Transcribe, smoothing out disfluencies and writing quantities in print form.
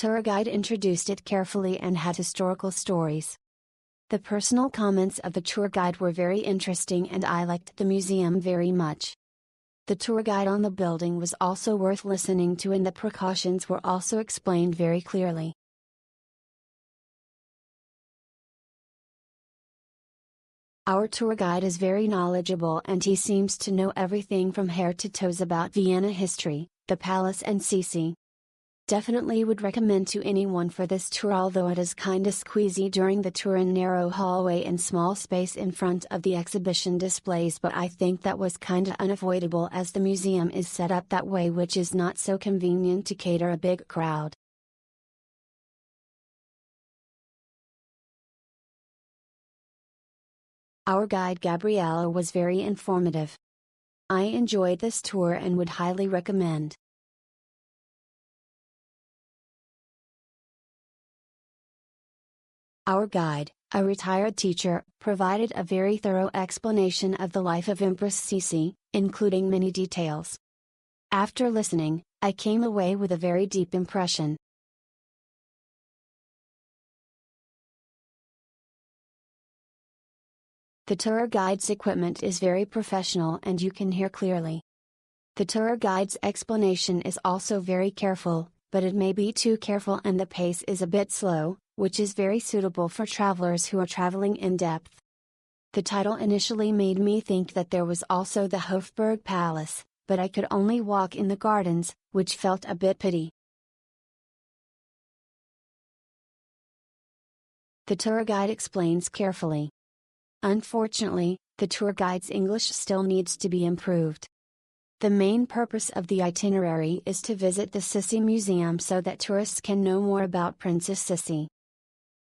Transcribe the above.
tour guide introduced it carefully and had historical stories. The personal comments of the tour guide were very interesting and I liked the museum very much. The tour guide on the building was also worth listening to and the precautions were also explained very clearly. Our tour guide is very knowledgeable and he seems to know everything from hair to toes about Vienna history, the palace and Sisi. Definitely would recommend to anyone for this tour, although it is kinda squeezy during the tour in narrow hallway and small space in front of the exhibition displays, but I think that was kinda unavoidable as the museum is set up that way, which is not so convenient to cater a big crowd. Our guide Gabriella was very informative. I enjoyed this tour and would highly recommend. Our guide, a retired teacher, provided a very thorough explanation of the life of Empress Sisi, including many details. After listening, I came away with a very deep impression. The tour guide's equipment is very professional and you can hear clearly. The tour guide's explanation is also very careful, but it may be too careful and the pace is a bit slow, which is very suitable for travelers who are traveling in depth. The title initially made me think that there was also the Hofburg Palace, but I could only walk in the gardens, which felt a bit pity. The tour guide explains carefully. Unfortunately, the tour guide's English still needs to be improved. The main purpose of the itinerary is to visit the Sisi Museum so that tourists can know more about Princess Sisi.